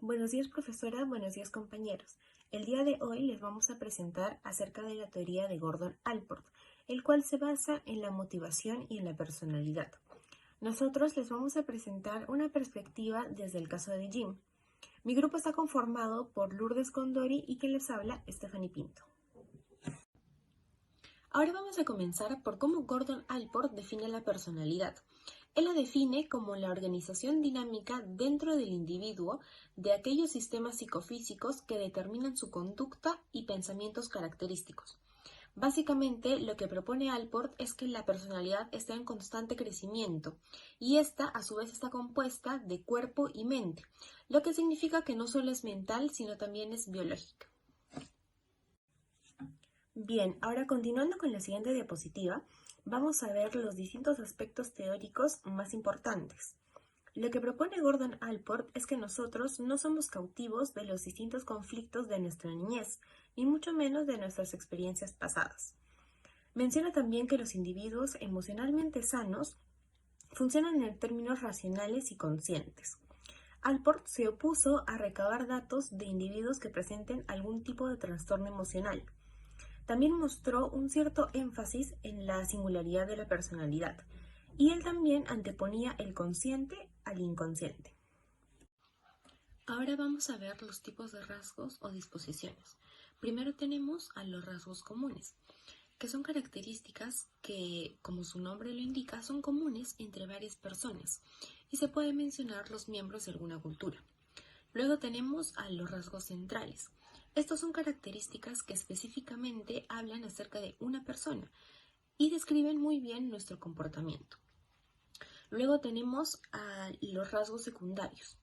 Buenos días, profesora. Buenos días, compañeros. El día de hoy les vamos a presentar acerca de la teoría de Gordon Allport, el cual se basa en la motivación y en la personalidad. Nosotros les vamos a presentar una perspectiva desde el caso de Jim. Mi grupo está conformado por Lourdes Condori y quien les habla, Stephanie Pinto. Ahora vamos a comenzar por cómo Gordon Allport define la personalidad. Él la define como la organización dinámica dentro del individuo de aquellos sistemas psicofísicos que determinan su conducta y pensamientos característicos. Básicamente, lo que propone Allport es que la personalidad está en constante crecimiento y esta, a su vez, está compuesta de cuerpo y mente, lo que significa que no solo es mental, sino también es biológica. Bien, ahora continuando con la siguiente diapositiva, vamos a ver los distintos aspectos teóricos más importantes. Lo que propone Gordon Allport es que nosotros no somos cautivos de los distintos conflictos de nuestra niñez, ni mucho menos de nuestras experiencias pasadas. Menciona también que los individuos emocionalmente sanos funcionan en términos racionales y conscientes. Allport se opuso a recabar datos de individuos que presenten algún tipo de trastorno emocional. También mostró un cierto énfasis en la singularidad de la personalidad, y él también anteponía el consciente al inconsciente. Ahora vamos a ver los tipos de rasgos o disposiciones. Primero tenemos a los rasgos comunes, que son características que, como su nombre lo indica, son comunes entre varias personas, y se pueden mencionar los miembros de alguna cultura. Luego tenemos a los rasgos centrales. Estos son características que específicamente hablan acerca de una persona y describen muy bien nuestro comportamiento. Luego tenemos a los rasgos secundarios.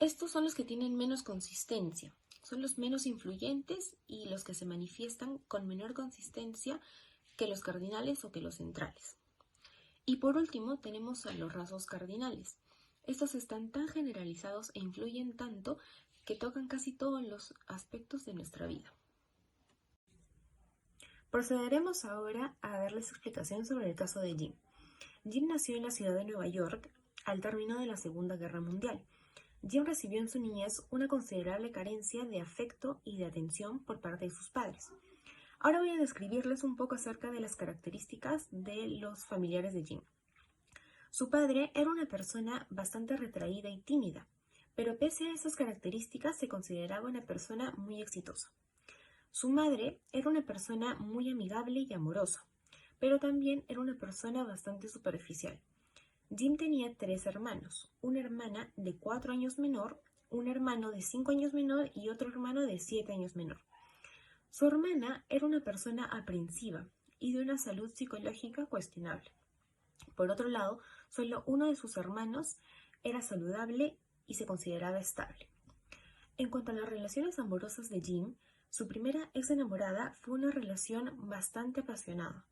Estos son los que tienen menos consistencia, son los menos influyentes y los que se manifiestan con menor consistencia que los cardinales o que los centrales. Y por último tenemos a los rasgos cardinales. Estos están tan generalizados e influyen tanto que tocan casi todos los aspectos de nuestra vida. Procederemos ahora a darles explicación sobre el caso de Jim. Jim nació en la ciudad de Nueva York al término de la Segunda Guerra Mundial. Jim recibió en su niñez una considerable carencia de afecto y de atención por parte de sus padres. Ahora voy a describirles un poco acerca de las características de los familiares de Jim. Su padre era una persona bastante retraída y tímida, pero pese a esas características se consideraba una persona muy exitosa. Su madre era una persona muy amigable y amorosa, pero también era una persona bastante superficial. Jim tenía 3 hermanos, una hermana de 4 años menor, un hermano de 5 años menor y otro hermano de 7 años menor. Su hermana era una persona aprensiva y de una salud psicológica cuestionable. Por otro lado, solo uno de sus hermanos era saludable y se consideraba estable. En cuanto a las relaciones amorosas de Jim, su primera ex enamorada fue una relación bastante apasionada.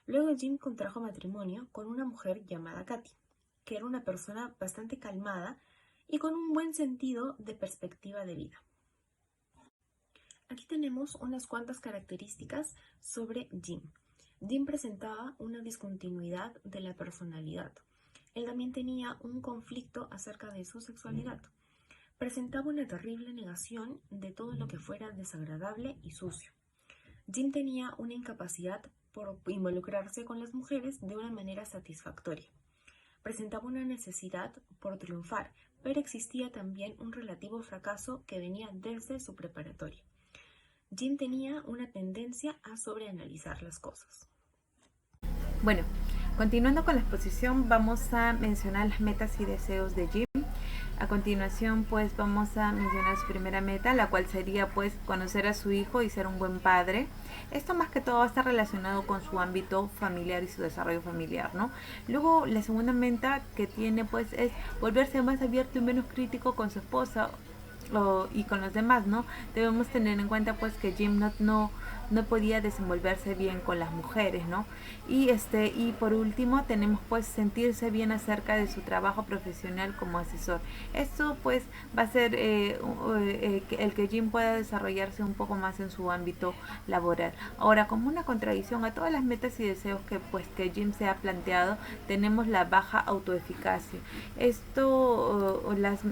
Luego Jim contrajo matrimonio con una mujer llamada Katy, que era una persona bastante calmada y con un buen sentido de perspectiva de vida. Aquí tenemos unas cuantas características sobre Jim. Jim presentaba una discontinuidad de la personalidad. Él también tenía un conflicto acerca de su sexualidad. Presentaba una terrible negación de todo lo que fuera desagradable y sucio. Jim tenía una incapacidad por involucrarse con las mujeres de una manera satisfactoria. Presentaba una necesidad por triunfar, pero existía también un relativo fracaso que venía desde su preparatoria. Jim tenía una tendencia a sobreanalizar las cosas. Bueno, continuando con la exposición, vamos a mencionar las metas y deseos de Jim. A continuación, pues vamos a mencionar su primera meta, la cual sería pues conocer a su hijo y ser un buen padre. Esto más que todo va a estar relacionado con su ámbito familiar y su desarrollo familiar, ¿no? Luego, la segunda meta que tiene pues es volverse más abierto y menos crítico con su esposa y con los demás, ¿no? Debemos tener en cuenta pues que Jim no no podía desenvolverse bien con las mujeres, ¿no? Y por último tenemos pues sentirse bien acerca de su trabajo profesional como asesor. Esto pues va a ser el que Jim pueda desarrollarse un poco más en su ámbito laboral. Ahora, como una contradicción a todas las metas y deseos que Jim se ha planteado, tenemos la baja autoeficacia.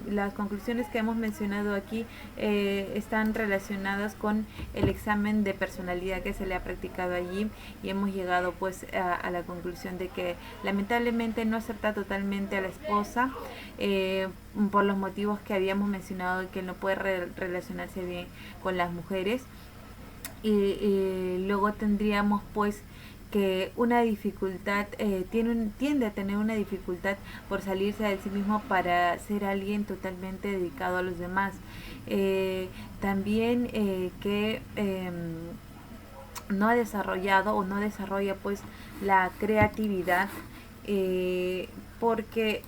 Las conclusiones que hemos mencionado aquí están relacionadas con el examen de personalidad que se le ha practicado a Jim, y hemos llegado pues a la conclusión de que lamentablemente no acepta totalmente a la esposa por los motivos que habíamos mencionado, que él no puede relacionarse bien con las mujeres. Y luego tendríamos pues que una dificultad, tiende a tener una dificultad por salirse de sí mismo para ser alguien totalmente dedicado a los demás. También que no ha desarrollado o no desarrolla pues la creatividad, porque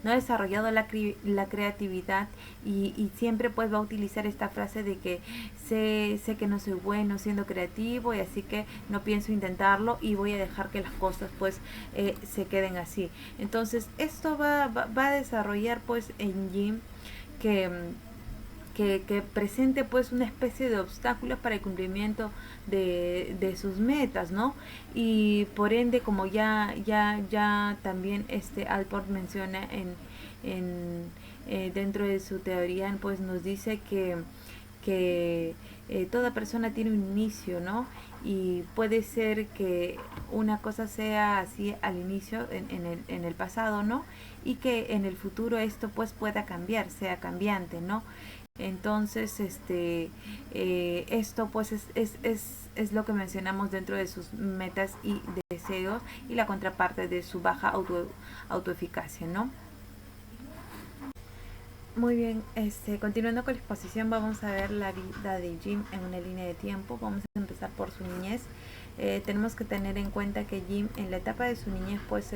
no ha desarrollado la creatividad, y siempre pues va a utilizar esta frase de que sé que no soy bueno siendo creativo, y así que no pienso intentarlo y voy a dejar que las cosas pues se queden así. Entonces esto va a desarrollar pues en Jim que presente pues una especie de obstáculos para el cumplimiento de sus metas, ¿no? Y por ende, como ya también Allport menciona dentro de su teoría, pues nos dice que toda persona tiene un inicio, ¿no? Y puede ser que una cosa sea así al inicio, en el pasado, ¿no? Y que en el futuro esto pues pueda cambiar, sea cambiante, ¿no? Entonces, esto pues es lo que mencionamos dentro de sus metas y deseos, y la contraparte de su baja autoeficacia, ¿no? Muy bien, continuando con la exposición, vamos a ver la vida de Jim en una línea de tiempo. Vamos a empezar por su niñez. Tenemos que tener en cuenta que Jim en la etapa de su niñez pues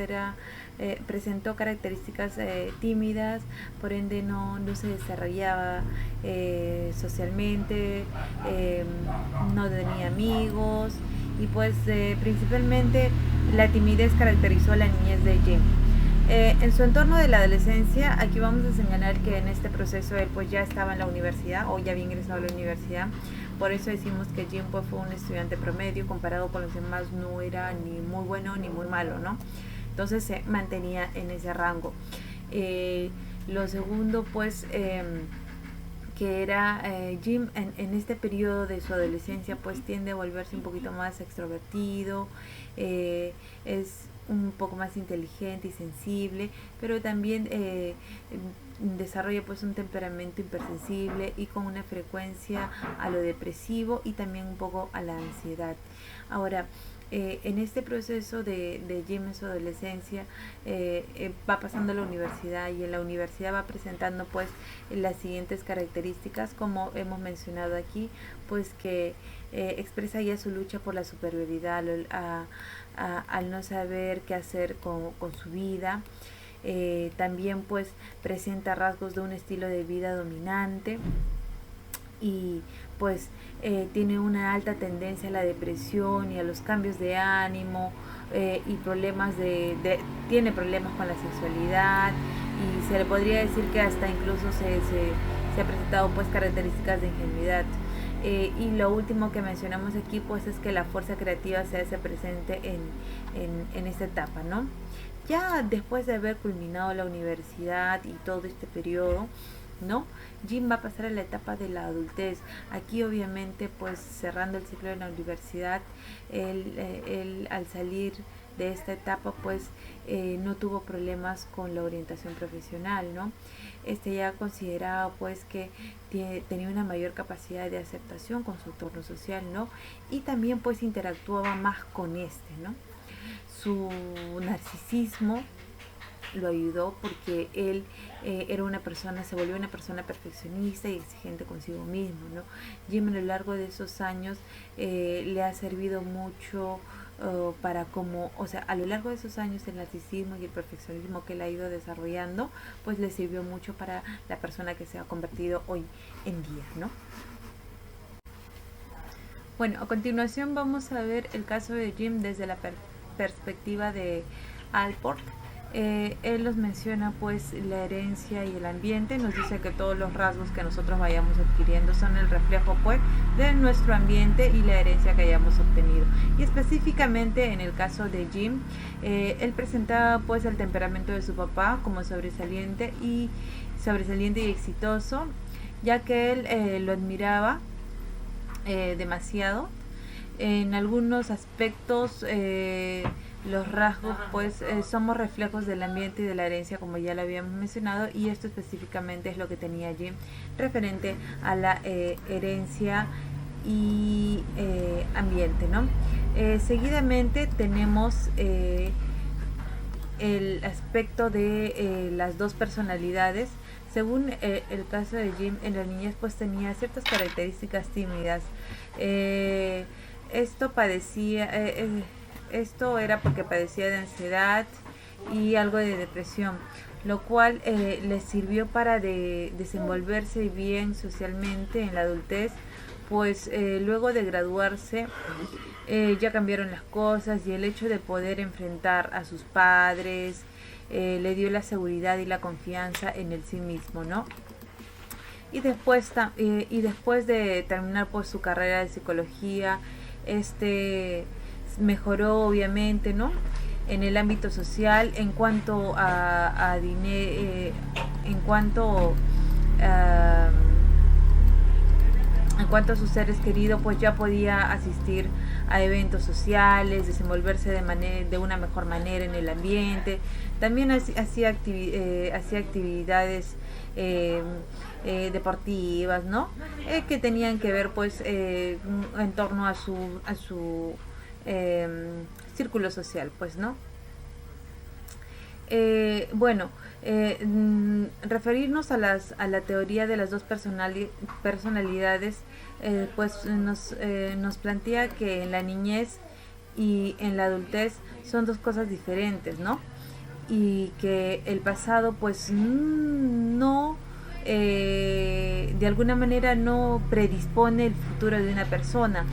presentó características tímidas, por ende no se desarrollaba socialmente, no tenía amigos, y pues principalmente la timidez caracterizó a la niñez de Jim. En su entorno de la adolescencia, aquí vamos a señalar que en este proceso él pues ya estaba en la universidad, o ya había ingresado a la universidad. Por eso decimos que Jim pues fue un estudiante promedio, comparado con los demás no era ni muy bueno ni muy malo, ¿no? Entonces se mantenía en ese rango. Lo segundo pues que era Jim en este periodo de su adolescencia pues tiende a volverse un poquito más extrovertido, es un poco más inteligente y sensible, pero también desarrolla pues un temperamento hipersensible y con una frecuencia a lo depresivo y también un poco a la ansiedad. Ahora, en este proceso de Jim en su adolescencia, va pasando a la universidad, y en la universidad va presentando pues las siguientes características, como hemos mencionado aquí, pues que expresa ya su lucha por la superioridad al no saber qué hacer con su vida. También pues presenta rasgos de un estilo de vida dominante, y pues tiene una alta tendencia a la depresión y a los cambios de ánimo, y tiene problemas con la sexualidad, y se le podría decir que hasta incluso se ha presentado pues características de ingenuidad. Y lo último que mencionamos aquí pues es que la fuerza creativa se hace presente en esta etapa, ¿no? Ya después de haber culminado la universidad y todo este periodo, ¿no? Jim va a pasar a la etapa de la adultez. Aquí obviamente pues cerrando el ciclo de la universidad, él al salir de esta etapa pues no tuvo problemas con la orientación profesional, ¿no? Ya consideraba pues que tenía una mayor capacidad de aceptación con su entorno social, ¿no? Y también pues interactuaba más con ¿no? Su narcisismo lo ayudó, porque él se volvió una persona perfeccionista y exigente consigo mismo, ¿no? Jim a lo largo de esos años le ha servido mucho a lo largo de esos años el narcisismo y el perfeccionismo que él ha ido desarrollando, pues le sirvió mucho para la persona que se ha convertido hoy en día, ¿no? Bueno, a continuación vamos a ver el caso de Jim desde la perspectiva de Alport. Él nos menciona pues la herencia y el ambiente, nos dice que todos los rasgos que nosotros vayamos adquiriendo son el reflejo pues de nuestro ambiente y la herencia que hayamos obtenido. Y específicamente en el caso de Jim, él presentaba pues el temperamento de su papá como sobresaliente y exitoso, ya que él lo admiraba demasiado. En algunos aspectos los rasgos pues somos reflejos del ambiente y de la herencia, como ya lo habíamos mencionado, y esto específicamente es lo que tenía Jim referente a la herencia y ambiente, ¿no? Seguidamente tenemos el aspecto de las dos personalidades. Según el caso de Jim, en la niñez pues tenía ciertas características tímidas. Esto era porque padecía de ansiedad y algo de depresión, lo cual le sirvió para desenvolverse bien socialmente en la adultez, pues luego de graduarse ya cambiaron las cosas, y el hecho de poder enfrentar a sus padres le dio la seguridad y la confianza en el sí mismo, ¿no? Y después de terminar pues su carrera de psicología, mejoró obviamente, ¿no?, en el ámbito social en cuanto a dinero, en cuanto a sus seres queridos, pues ya podía asistir a eventos sociales, desenvolverse de una mejor manera en el ambiente. También hacía actividades deportivas, ¿no?, que tenían que ver pues en torno a su círculo social, pues, ¿no? Referirnos a la teoría de las dos personalidades, pues nos plantea que en la niñez y en la adultez son dos cosas diferentes, ¿no? Y que el pasado pues no de alguna manera no predispone el futuro de una persona.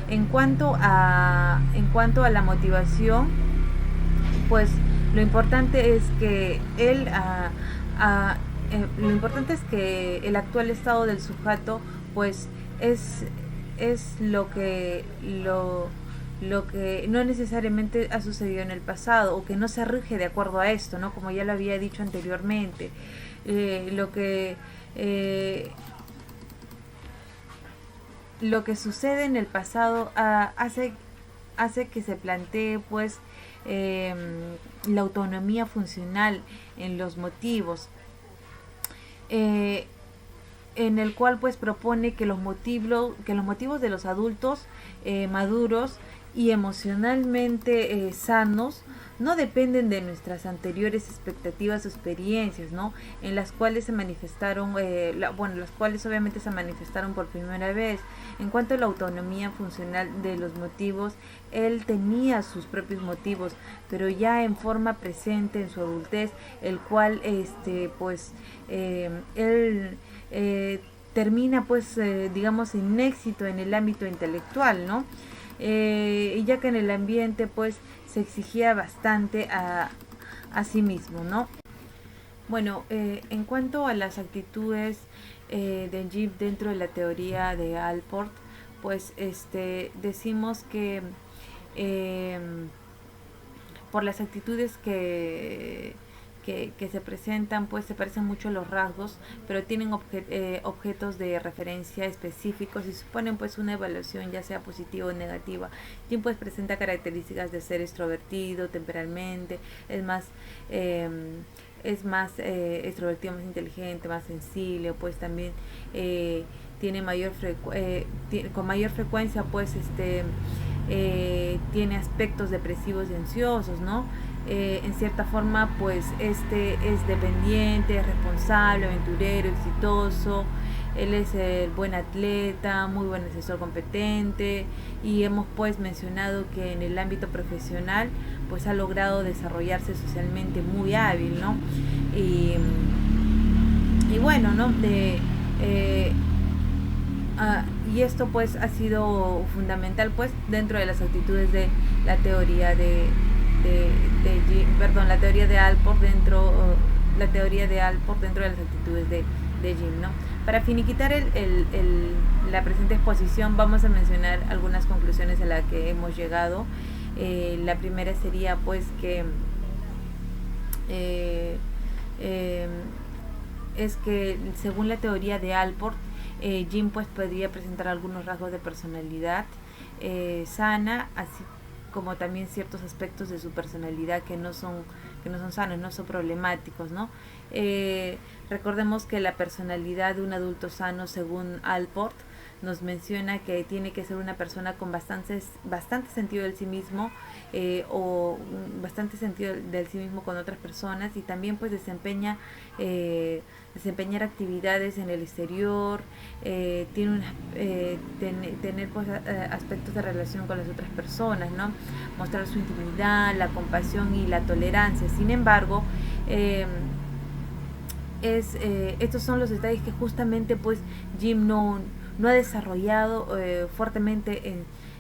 En cuanto a la motivación, pues lo importante es que el actual estado del sujeto pues es lo que no necesariamente ha sucedido en el pasado, o que no se rige de acuerdo a esto, ¿no? Como ya lo había dicho anteriormente, lo que sucede en el pasado hace que se plantee pues la autonomía funcional en los motivos, en el cual pues propone que los motivos de los adultos maduros y emocionalmente sanos no dependen de nuestras anteriores expectativas o experiencias, ¿no?, en las cuales se manifestaron, las cuales obviamente se manifestaron por primera vez. En cuanto a la autonomía funcional de los motivos, él tenía sus propios motivos, pero ya en forma presente en su adultez, el cual él termina pues digamos sin éxito en el ámbito intelectual, ¿no? Ya que en el ambiente pues se exigía bastante a sí mismo, ¿no? Bueno, en cuanto a las actitudes de Jim dentro de la teoría de Alport, pues decimos que por las actitudes que se presentan, pues se parecen mucho a los rasgos, pero tienen objetos de referencia específicos y suponen pues una evaluación ya sea positiva o negativa. Jim pues presenta características de ser extrovertido temporalmente, es más extrovertido, más inteligente, más sensible, pues también tiene con mayor frecuencia pues tiene aspectos depresivos y ansiosos, ¿no? En cierta forma pues es dependiente, es responsable, aventurero, exitoso. Él es el buen atleta, muy buen asesor competente, y hemos pues mencionado que en el ámbito profesional pues ha logrado desarrollarse socialmente muy hábil, ¿no? Y bueno, ¿no? y esto pues ha sido fundamental pues dentro de las actitudes de la teoría la teoría de Allport la teoría de Allport dentro de las actitudes de Jim, ¿no? Para finiquitar la presente exposición, vamos a mencionar algunas conclusiones a las que hemos llegado. La primera sería pues que es que según la teoría de Allport, Jim pues podría presentar algunos rasgos de personalidad sana, así como también ciertos aspectos de su personalidad que no son sanos, no son problemáticos, ¿no? Recordemos que la personalidad de un adulto sano, según Allport, nos menciona que tiene que ser una persona con bastante sentido del sí mismo, o bastante sentido del sí mismo con otras personas, y también pues desempeñar actividades en el exterior, tener pues, aspectos de relación con las otras personas, ¿no? Mostrar su intimidad, la compasión y la tolerancia. Sin embargo, estos son los detalles que justamente pues Jim no ha desarrollado fuertemente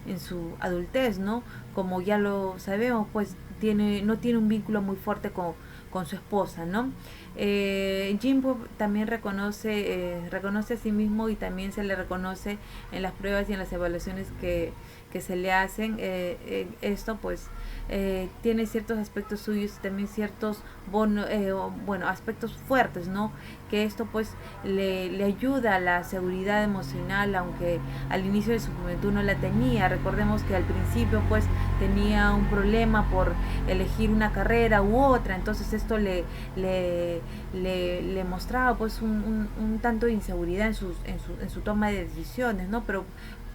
en su adultez, ¿no? Como ya lo sabemos, pues no tiene un vínculo muy fuerte con su esposa, ¿no? Jim también reconoce a sí mismo, y también se le reconoce en las pruebas y en las evaluaciones que se le hacen. Esto pues tiene ciertos aspectos suyos y también ciertos aspectos fuertes, ¿no? Que esto pues le ayuda a la seguridad emocional, aunque al inicio de su juventud no la tenía. Recordemos que al principio pues tenía un problema por elegir una carrera u otra, entonces esto le mostraba pues un tanto de inseguridad en su toma de decisiones, ¿no? Pero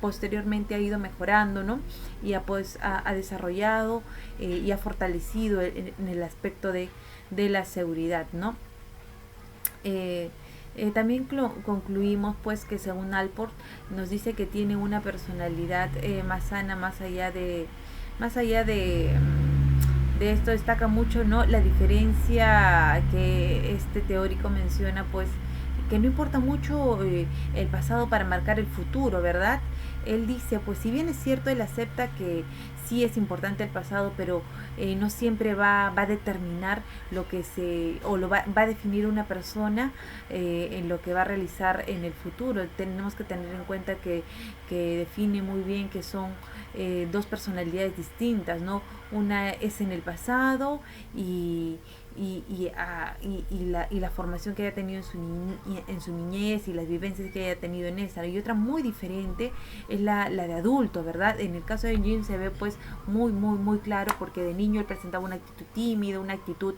posteriormente ha ido mejorando, ¿no? Y ha desarrollado y ha fortalecido en el aspecto de la seguridad, ¿no? También concluimos pues que según Allport nos dice que tiene una personalidad más sana, más allá de esto destaca mucho, ¿no?, la diferencia que este teórico menciona, pues que no importa mucho el pasado para marcar el futuro, ¿verdad? Él dice, pues si bien es cierto, él acepta que sí es importante el pasado, pero no siempre va a determinar lo que va a definir una persona en lo que va a realizar en el futuro. Tenemos que tener en cuenta que define muy bien que son dos personalidades distintas, ¿no? Una es en el pasado y la formación que haya tenido en su niñez y las vivencias que haya tenido en esa, y otra muy diferente es la de adulto, ¿verdad? En el caso de Jim se ve pues muy claro, porque de niño él presentaba una actitud tímida, una actitud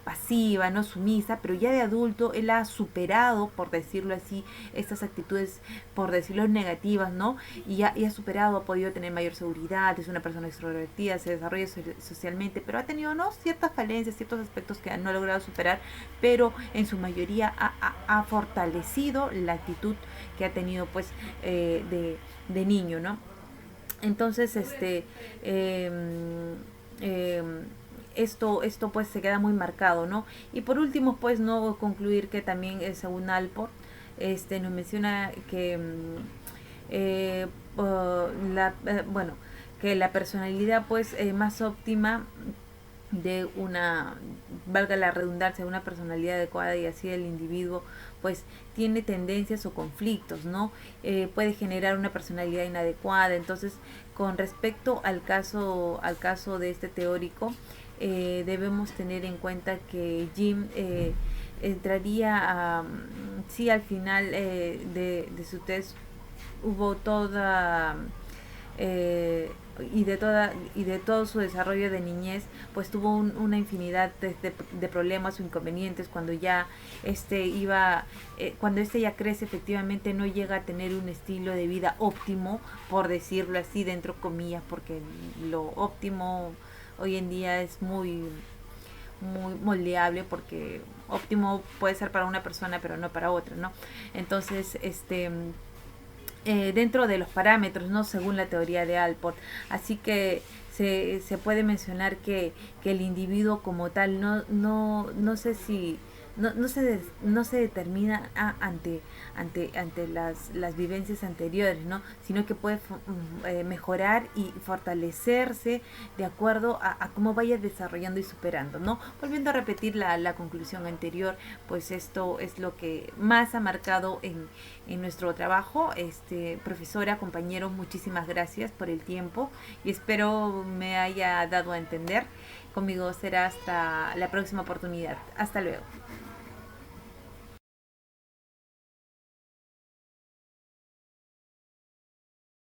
pasiva, no sumisa, pero ya de adulto él ha superado, por decirlo así, estas actitudes, por decirlo, negativas, ¿no? Y ha superado, ha podido tener mayor seguridad, es una persona extrovertida, se desarrolla socialmente, pero ha tenido, ¿no?, ciertas falencias, ciertos aspectos que no ha logrado superar, pero en su mayoría ha fortalecido la actitud que ha tenido pues de niño, ¿no? Entonces esto pues se queda muy marcado, ¿no? Y por último pues no concluir que también según Allport nos menciona que que la personalidad pues más óptima de una, valga la redundancia, de una personalidad adecuada, y así el individuo pues tiene tendencias o conflictos, ¿no? Puede generar una personalidad inadecuada. Entonces, con respecto al caso de este teórico, debemos tener en cuenta que Jim entraría a, sí, al final de su test hubo toda y de todo su desarrollo de niñez, pues tuvo una infinidad de problemas o inconvenientes. Cuando ya cuando ya crece, efectivamente no llega a tener un estilo de vida óptimo, por decirlo así, dentro comillas, porque lo óptimo hoy en día es muy moldeable, porque óptimo puede ser para una persona pero no para otra, ¿no? Entonces dentro de los parámetros, ¿no?, según la teoría de Allport. Así que se puede mencionar que el individuo como tal, no sé si no se determina ante las vivencias anteriores, ¿no? Sino que puede mejorar y fortalecerse de acuerdo a cómo vaya desarrollando y superando, ¿no? Volviendo a repetir la conclusión anterior, pues esto es lo que más ha marcado en nuestro trabajo. Profesora, compañero, muchísimas gracias por el tiempo y espero me haya dado a entender. Conmigo será hasta la próxima oportunidad. Hasta luego.